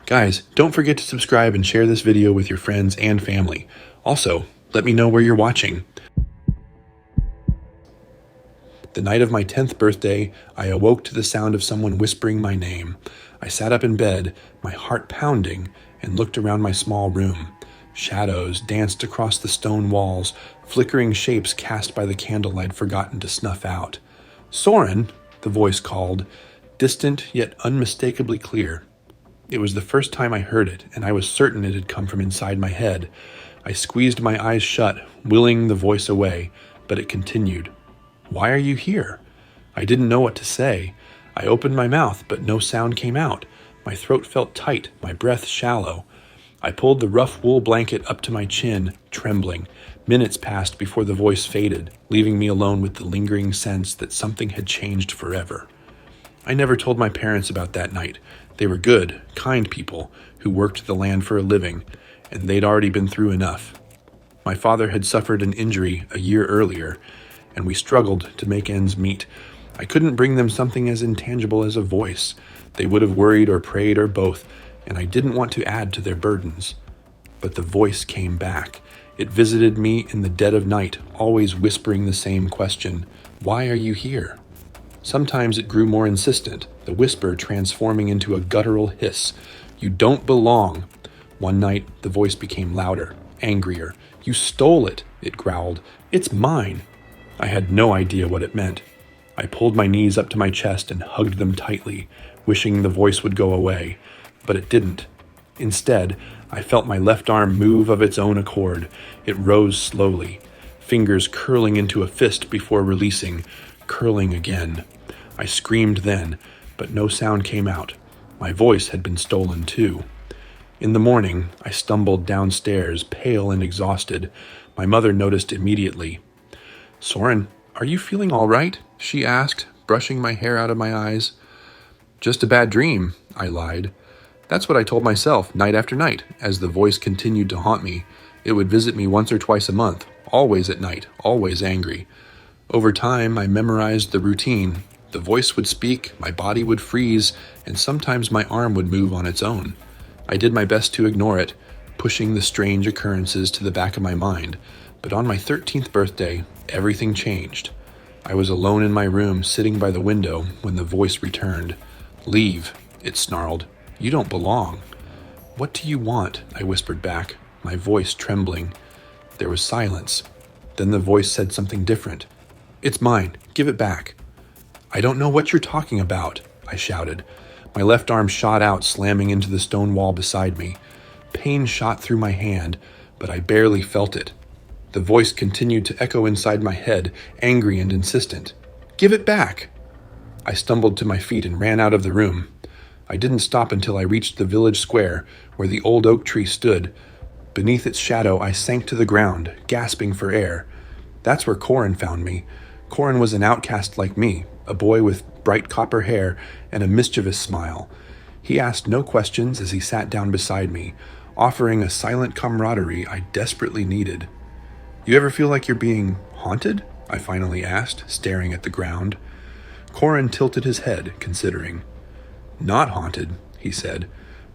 Guys, don't forget to subscribe and share this video with your friends and family. Also, let me know where you're watching. The night of my 10th birthday, I awoke to the sound of someone whispering my name. I sat up in bed, my heart pounding, and looked around my small room. Shadows danced across the stone walls, flickering shapes cast by the candle I'd forgotten to snuff out. "Soren," the voice called, distant yet unmistakably clear. It was the first time I heard it, and I was certain it had come from inside my head. I squeezed my eyes shut, willing the voice away, but it continued. "Why are you here?" I didn't know what to say. I opened my mouth, but no sound came out. My throat felt tight, my breath shallow. I pulled the rough wool blanket up to my chin, trembling. Minutes passed before the voice faded, leaving me alone with the lingering sense that something had changed forever. I never told my parents about that night. They were good, kind people who worked the land for a living, and they'd already been through enough. My father had suffered an injury a year earlier, and we struggled to make ends meet. I couldn't bring them something as intangible as a voice. They would have worried or prayed or both, and I didn't want to add to their burdens. But the voice came back. It visited me in the dead of night, always whispering the same question. "Why are you here?" Sometimes it grew more insistent, the whisper transforming into a guttural hiss. "You don't belong." One night, the voice became louder, angrier. "You stole it," it growled. "It's mine." I had no idea what it meant. I pulled my knees up to my chest and hugged them tightly, wishing the voice would go away, but it didn't. Instead, I felt my left arm move of its own accord. It rose slowly, fingers curling into a fist before releasing, curling again. I screamed then, but no sound came out. My voice had been stolen too. In the morning, I stumbled downstairs, pale and exhausted. My mother noticed immediately. "Soren, are you feeling all right?" she asked, brushing my hair out of my eyes. "Just a bad dream," I lied. That's what I told myself night after night, as the voice continued to haunt me. It would visit me once or twice a month, always at night, always angry. Over time, I memorized the routine. The voice would speak, my body would freeze, and sometimes my arm would move on its own. I did my best to ignore it, pushing the strange occurrences to the back of my mind. But on my 13th birthday, everything changed. I was alone in my room, sitting by the window, when the voice returned. "Leave," it snarled. "You don't belong." "What do you want?" I whispered back, my voice trembling. There was silence. Then the voice said something different. "It's mine. Give it back." "I don't know what you're talking about," I shouted. My left arm shot out, slamming into the stone wall beside me. Pain shot through my hand, but I barely felt it. The voice continued to echo inside my head, angry and insistent. "Give it back!" I stumbled to my feet and ran out of the room. I didn't stop until I reached the village square, where the old oak tree stood. Beneath its shadow, I sank to the ground, gasping for air. That's where Corin found me. Corin was an outcast like me, a boy with bright copper hair and a mischievous smile. He asked no questions as he sat down beside me, offering a silent camaraderie I desperately needed. "You ever feel like you're being haunted?" I finally asked, staring at the ground. Corin tilted his head, considering. "Not haunted," he said,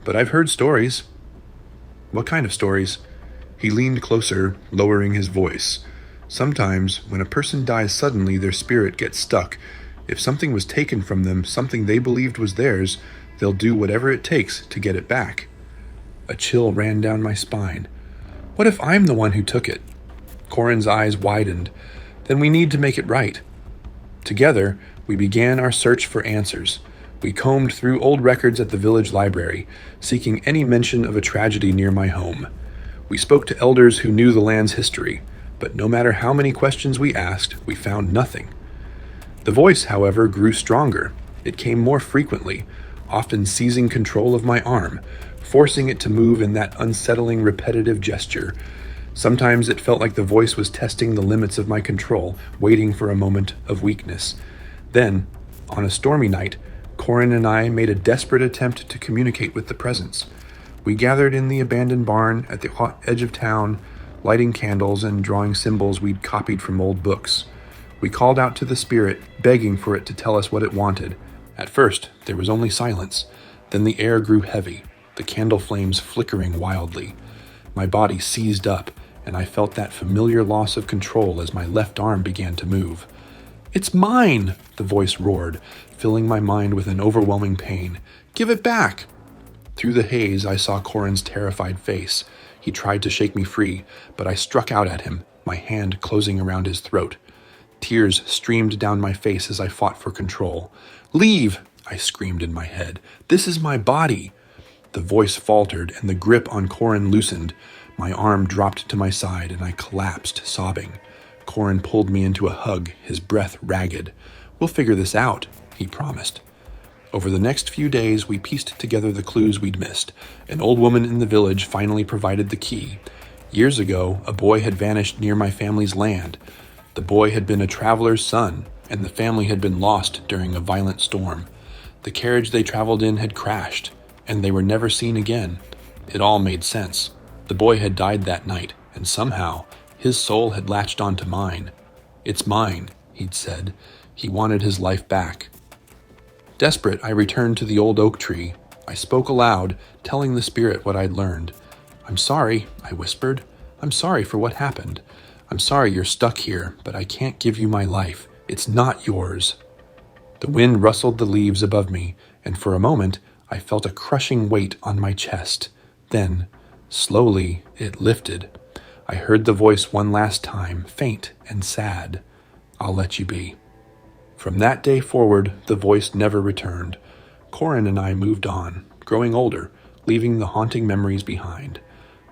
"but I've heard stories." "What kind of stories?" He leaned closer, lowering his voice. "Sometimes, when a person dies suddenly, their spirit gets stuck. If something was taken from them, something they believed was theirs, they'll do whatever it takes to get it back." A chill ran down my spine. "What if I'm the one who took it?" Corin's eyes widened. "Then we need to make it right." Together, we began our search for answers. We combed through old records at the village library, seeking any mention of a tragedy near my home. We spoke to elders who knew the land's history, but no matter how many questions we asked, we found nothing. The voice, however, grew stronger. It came more frequently, often seizing control of my arm, forcing it to move in that unsettling, repetitive gesture. Sometimes it felt like the voice was testing the limits of my control, waiting for a moment of weakness. Then, on a stormy night, Corin and I made a desperate attempt to communicate with the presence. We gathered in the abandoned barn at the edge of town, lighting candles and drawing symbols we'd copied from old books. We called out to the spirit, begging for it to tell us what it wanted. At first, there was only silence. Then the air grew heavy. the candle flames flickering wildly. My body seized up, and I felt that familiar loss of control as my left arm began to move. "It's mine!" the voice roared, filling my mind with an overwhelming pain. "Give it back!" Through the haze, I saw Corin's terrified face. He tried to shake me free, but I struck out at him, my hand closing around his throat. Tears streamed down my face as I fought for control. "Leave!" I screamed in my head. "This is my body!" The voice faltered, and the grip on Corin loosened. My arm dropped to my side, and I collapsed, sobbing. Corin pulled me into a hug, his breath ragged. "We'll figure this out," he promised. Over the next few days, we pieced together the clues we'd missed. An old woman in the village finally provided the key. Years ago, a boy had vanished near my family's land. The boy had been a traveler's son, and the family had been lost during a violent storm. The carriage they traveled in had crashed, and they were never seen again. It all made sense. The boy had died that night, and somehow, his soul had latched onto mine. "It's mine," he'd said. He wanted his life back. Desperate, I returned to the old oak tree. I spoke aloud, telling the spirit what I'd learned. "I'm sorry," I whispered. "I'm sorry for what happened. I'm sorry you're stuck here, but I can't give you my life. It's not yours." The wind rustled the leaves above me, and for a moment, I felt a crushing weight on my chest. Then, slowly, it lifted. I heard the voice one last time, faint and sad. "I'll let you be." From that day forward, the voice never returned. Corin and I moved on, growing older, leaving the haunting memories behind.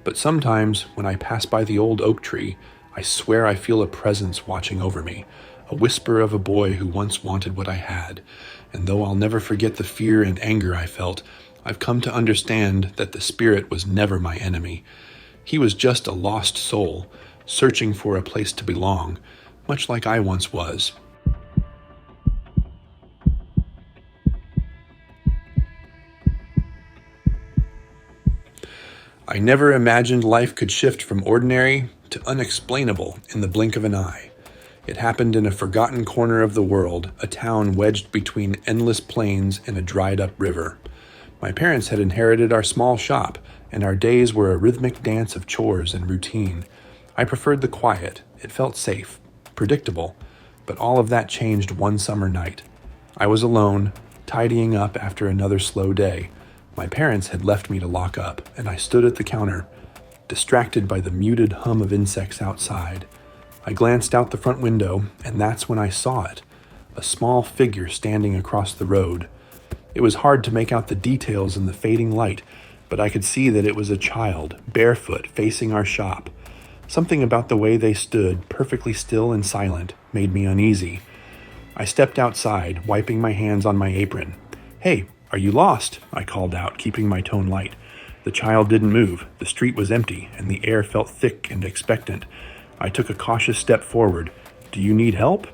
But sometimes, when I pass by the old oak tree, I swear I feel a presence watching over me, a whisper of a boy who once wanted what I had. And though I'll never forget the fear and anger I felt, I've come to understand that the spirit was never my enemy. He was just a lost soul, searching for a place to belong, much like I once was. I never imagined life could shift from ordinary to unexplainable in the blink of an eye. It happened in a forgotten corner of the world, a town wedged between endless plains and a dried-up river. My parents had inherited our small shop, and our days were a rhythmic dance of chores and routine. I preferred the quiet. It felt safe, predictable, but all of that changed one summer night. I was alone, tidying up after another slow day. My parents had left me to lock up, and I stood at the counter, distracted by the muted hum of insects outside. I glanced out the front window, and that's when I saw it, a small figure standing across the road. It was hard to make out the details in the fading light, but I could see that it was a child, barefoot, facing our shop. Something about the way they stood, perfectly still and silent, made me uneasy. I stepped outside, wiping my hands on my apron. "Hey, are you lost?" I called out, keeping my tone light. The child didn't move. The street was empty, and the air felt thick and expectant. I took a cautious step forward. "Do you need help?"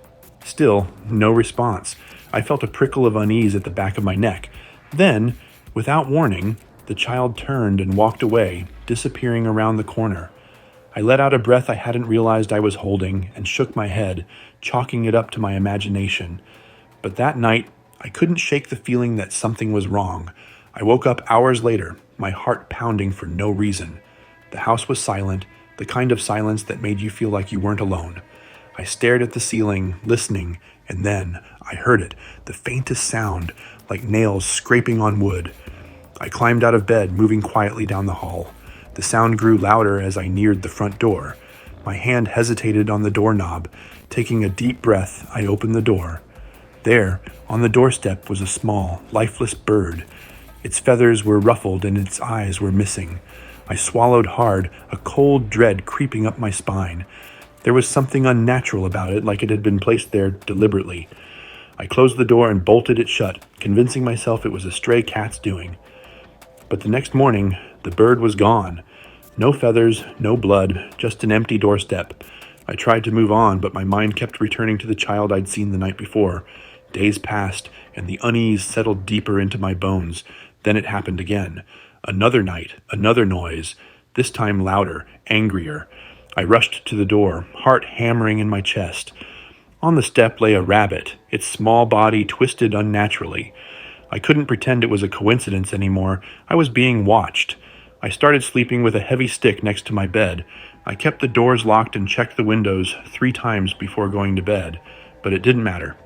Still, no response. I felt a prickle of unease at the back of my neck. Then, without warning, the child turned and walked away, disappearing around the corner. I let out a breath I hadn't realized I was holding and shook my head, chalking it up to my imagination. But that night, I couldn't shake the feeling that something was wrong. I woke up hours later, my heart pounding for no reason. The house was silent, the kind of silence that made you feel like you weren't alone. I stared at the ceiling, listening, and then I heard it, the faintest sound, like nails scraping on wood. I climbed out of bed, moving quietly down the hall. The sound grew louder as I neared the front door. My hand hesitated on the doorknob. Taking a deep breath, I opened the door. There, on the doorstep, was a small, lifeless bird. Its feathers were ruffled and its eyes were missing. I swallowed hard, a cold dread creeping up my spine. There was something unnatural about it, like it had been placed there deliberately. I closed the door and bolted it shut, convincing myself it was a stray cat's doing. But the next morning, the bird was gone. No feathers, no blood, just an empty doorstep. I tried to move on, but my mind kept returning to the child I'd seen the night before. Days passed, and the unease settled deeper into my bones. Then it happened again. Another night, another noise, this time louder, angrier. I rushed to the door, heart hammering in my chest. On the step lay a rabbit, its small body twisted unnaturally. I couldn't pretend it was a coincidence anymore. I was being watched. I started sleeping with a heavy stick next to my bed. I kept the doors locked and checked the windows 3 times before going to bed, but it didn't matter.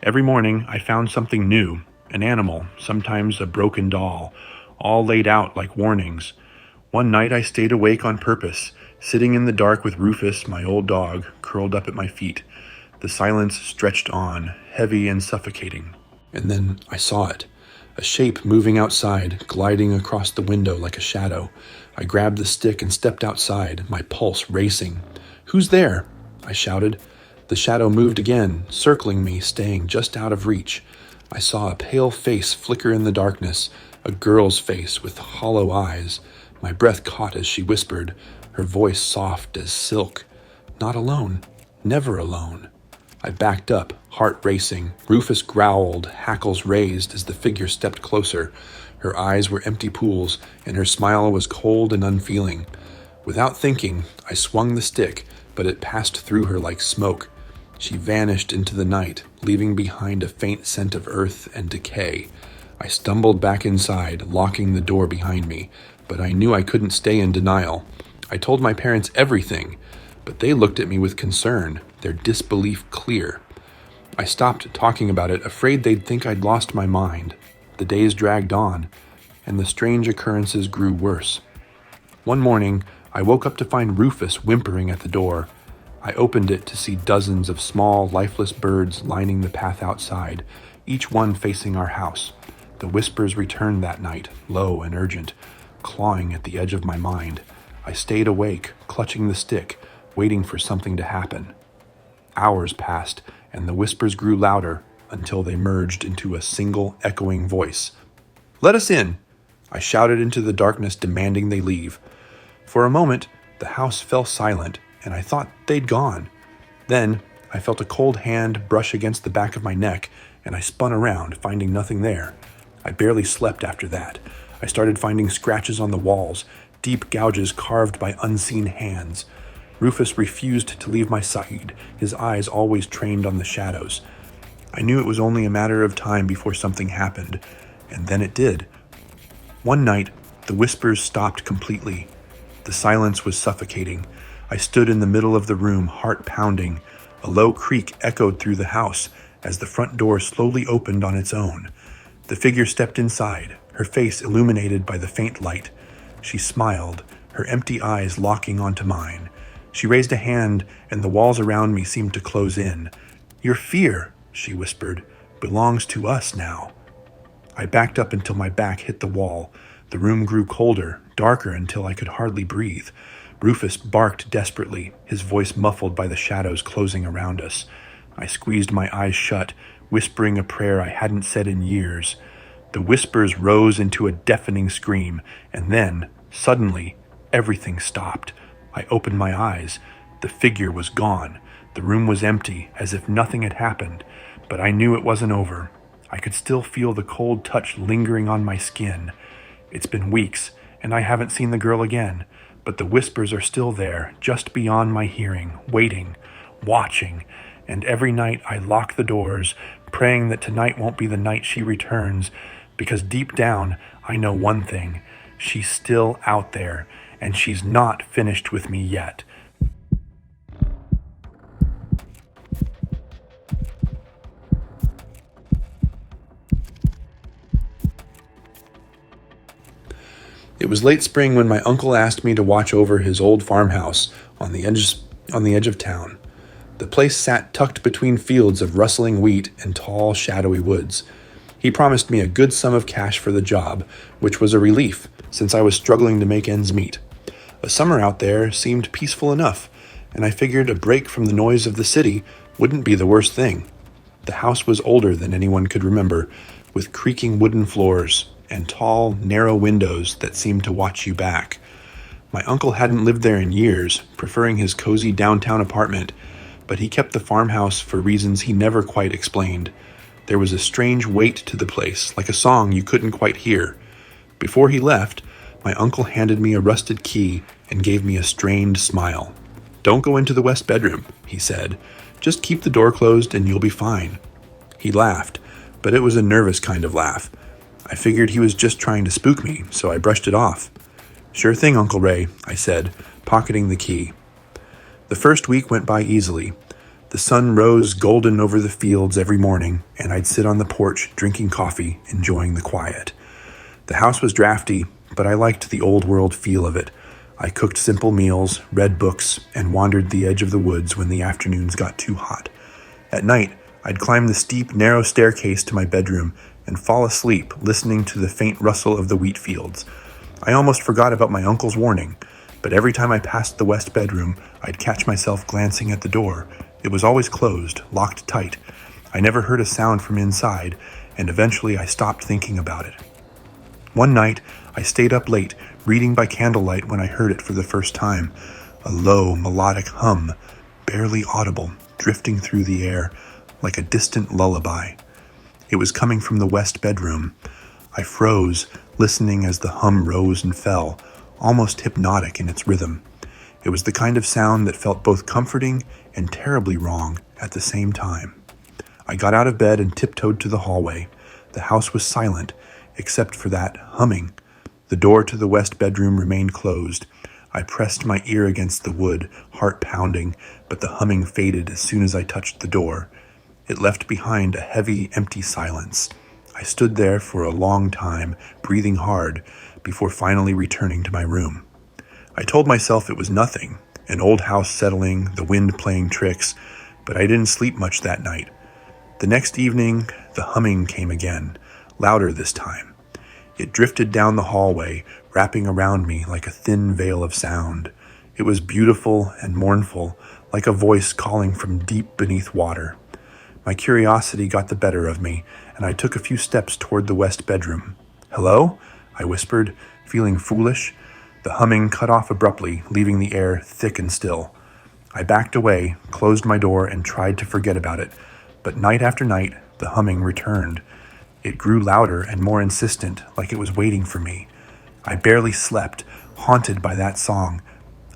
Every morning, I found something new, an animal, sometimes a broken doll, all laid out like warnings. One night I stayed awake on purpose, sitting in the dark with Rufus, my old dog, curled up at my feet. The silence stretched on, heavy and suffocating. And then I saw it. A shape moving outside, gliding across the window like a shadow. I grabbed the stick and stepped outside, my pulse racing. "Who's there?" I shouted. The shadow moved again, circling me, staying just out of reach. I saw a pale face flicker in the darkness, a girl's face with hollow eyes. My breath caught as she whispered, her voice soft as silk. "Not alone. Never alone." I backed up, heart racing. Rufus growled, hackles raised as the figure stepped closer. Her eyes were empty pools, and her smile was cold and unfeeling. Without thinking, I swung the stick, but it passed through her like smoke. She vanished into the night, leaving behind a faint scent of earth and decay. I stumbled back inside, locking the door behind me, but I knew I couldn't stay in denial. I told my parents everything, but they looked at me with concern, their disbelief clear. I stopped talking about it, afraid they'd think I'd lost my mind. The days dragged on, and the strange occurrences grew worse. One morning, I woke up to find Rufus whimpering at the door. I opened it to see dozens of small, lifeless birds lining the path outside, each one facing our house. The whispers returned that night, low and urgent, clawing at the edge of my mind. I stayed awake, clutching the stick, waiting for something to happen. Hours passed, and the whispers grew louder until they merged into a single echoing voice. "Let us in!" I shouted into the darkness, demanding they leave. For a moment, the house fell silent, and I thought they'd gone. Then, I felt a cold hand brush against the back of my neck, and I spun around, finding nothing there. I barely slept after that. I started finding scratches on the walls, deep gouges carved by unseen hands. Rufus refused to leave my side, his eyes always trained on the shadows. I knew it was only a matter of time before something happened, and then it did. One night, the whispers stopped completely. The silence was suffocating. I stood in the middle of the room, heart pounding. A low creak echoed through the house as the front door slowly opened on its own. The figure stepped inside, her face illuminated by the faint light. She smiled, her empty eyes locking onto mine. She raised a hand, and the walls around me seemed to close in. "Your fear," she whispered, "belongs to us now." I backed up until my back hit the wall. The room grew colder, darker until I could hardly breathe. Rufus barked desperately, his voice muffled by the shadows closing around us. I squeezed my eyes shut, whispering a prayer I hadn't said in years. The whispers rose into a deafening scream, and then, suddenly, everything stopped. I opened my eyes. The figure was gone. The room was empty, as if nothing had happened, but I knew it wasn't over. I could still feel the cold touch lingering on my skin. It's been weeks, and I haven't seen the girl again, but the whispers are still there, just beyond my hearing, waiting, watching, and every night I lock the doors, praying that tonight won't be the night she returns, because deep down, I know one thing. She's still out there, and she's not finished with me yet. It was late spring when my uncle asked me to watch over his old farmhouse on the edge of town. The place sat tucked between fields of rustling wheat and tall, shadowy woods. He promised me a good sum of cash for the job, which was a relief, since I was struggling to make ends meet. A summer out there seemed peaceful enough, and I figured a break from the noise of the city wouldn't be the worst thing. The house was older than anyone could remember, with creaking wooden floors and tall, narrow windows that seemed to watch you back. My uncle hadn't lived there in years, preferring his cozy downtown apartment, but he kept the farmhouse for reasons he never quite explained. There was a strange weight to the place, like a song you couldn't quite hear. Before he left, my uncle handed me a rusted key and gave me a strained smile. "Don't go into the west bedroom," he said. "Just keep the door closed and you'll be fine." He laughed, but it was a nervous kind of laugh. I figured he was just trying to spook me, so I brushed it off. "Sure thing, Uncle Ray," I said, pocketing the key. The first week went by easily. The sun rose golden over the fields every morning, and I'd sit on the porch drinking coffee, enjoying the quiet. The house was drafty, but I liked the old-world feel of it. I cooked simple meals, read books, and wandered the edge of the woods when the afternoons got too hot. At night, I'd climb the steep, narrow staircase to my bedroom and fall asleep listening to the faint rustle of the wheat fields. I almost forgot about my uncle's warning, but every time I passed the west bedroom, I'd catch myself glancing at the door. It was always closed, locked tight. I never heard a sound from inside, and eventually I stopped thinking about it. One night, I stayed up late, reading by candlelight when I heard it for the first time. A low, melodic hum, barely audible, drifting through the air, like a distant lullaby. It was coming from the west bedroom. I froze, listening as the hum rose and fell, almost hypnotic in its rhythm. It was the kind of sound that felt both comforting and terribly wrong at the same time. I got out of bed and tiptoed to the hallway. The house was silent, except for that humming. The door to the west bedroom remained closed. I pressed my ear against the wood, heart pounding, but the humming faded as soon as I touched the door. It left behind a heavy, empty silence. I stood there for a long time, breathing hard, before finally returning to my room. I told myself it was nothing, an old house settling, the wind playing tricks, but I didn't sleep much that night. The next evening, the humming came again, louder this time. It drifted down the hallway, wrapping around me like a thin veil of sound. It was beautiful and mournful, like a voice calling from deep beneath water. My curiosity got the better of me, and I took a few steps toward the west bedroom. "Hello?" I whispered, feeling foolish. The humming cut off abruptly, leaving the air thick and still. I backed away, closed my door, and tried to forget about it, but night after night, the humming returned. It grew louder and more insistent, like it was waiting for me. I barely slept, haunted by that song.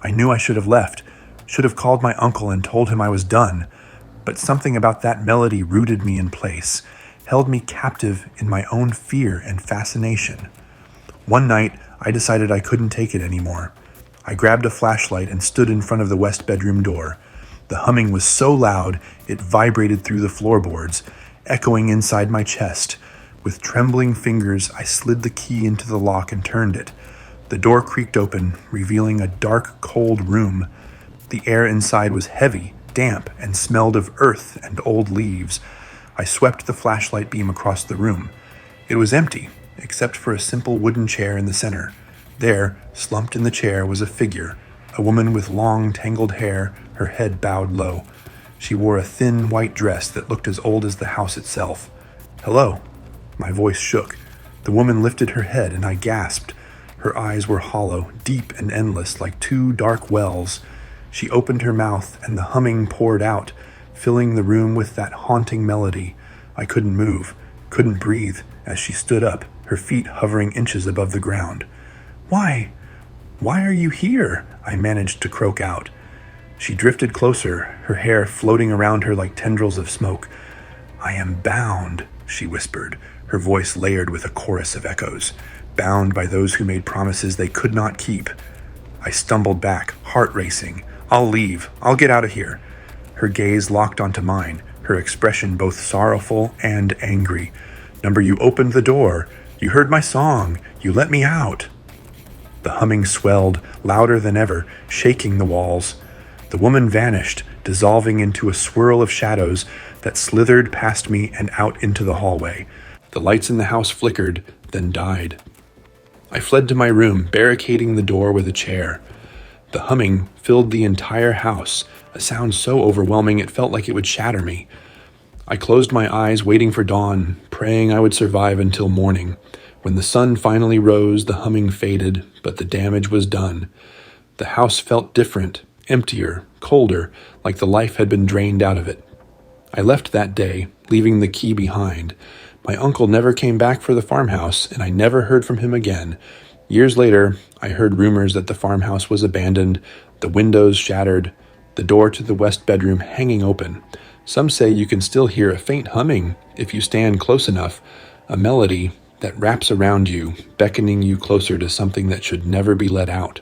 I knew I should have left, should have called my uncle and told him I was done, but something about that melody rooted me in place, held me captive in my own fear and fascination. One night, I decided I couldn't take it anymore. I grabbed a flashlight and stood in front of the west bedroom door. The humming was so loud, it vibrated through the floorboards, echoing inside my chest. With trembling fingers, I slid the key into the lock and turned it. The door creaked open, revealing a dark, cold room. The air inside was heavy, damp, and smelled of earth and old leaves. I swept the flashlight beam across the room. It was empty, except for a simple wooden chair in the center. There, slumped in the chair, was a figure, a woman with long, tangled hair, her head bowed low. She wore a thin, white dress that looked as old as the house itself. "Hello." My voice shook. The woman lifted her head, and I gasped. Her eyes were hollow, deep and endless, like two dark wells. She opened her mouth, and the humming poured out, filling the room with that haunting melody. I couldn't move, couldn't breathe, as she stood up, her feet hovering inches above the ground. Why are you here?" I managed to croak out. She drifted closer, her hair floating around her like tendrils of smoke. "I am bound," she whispered, her voice layered with a chorus of echoes, bound by those who made promises they could not keep. I stumbled back, heart racing. "I'll leave. I'll get out of here." Her gaze locked onto mine, her expression both sorrowful and angry. "Number, you opened the door. You heard my song. You let me out." The humming swelled, louder than ever, shaking the walls. The woman vanished, dissolving into a swirl of shadows that slithered past me and out into the hallway. The lights in the house flickered, then died. I fled to my room, barricading the door with a chair. The humming filled the entire house, a sound so overwhelming it felt like it would shatter me. I closed my eyes, waiting for dawn, praying I would survive until morning. When the sun finally rose, the humming faded, but the damage was done. The house felt different, emptier, colder, like the life had been drained out of it. I left that day, leaving the key behind. My uncle never came back for the farmhouse, and I never heard from him again. Years later, I heard rumors that the farmhouse was abandoned, the windows shattered, the door to the west bedroom hanging open. Some say you can still hear a faint humming if you stand close enough, a melody that wraps around you, beckoning you closer to something that should never be let out.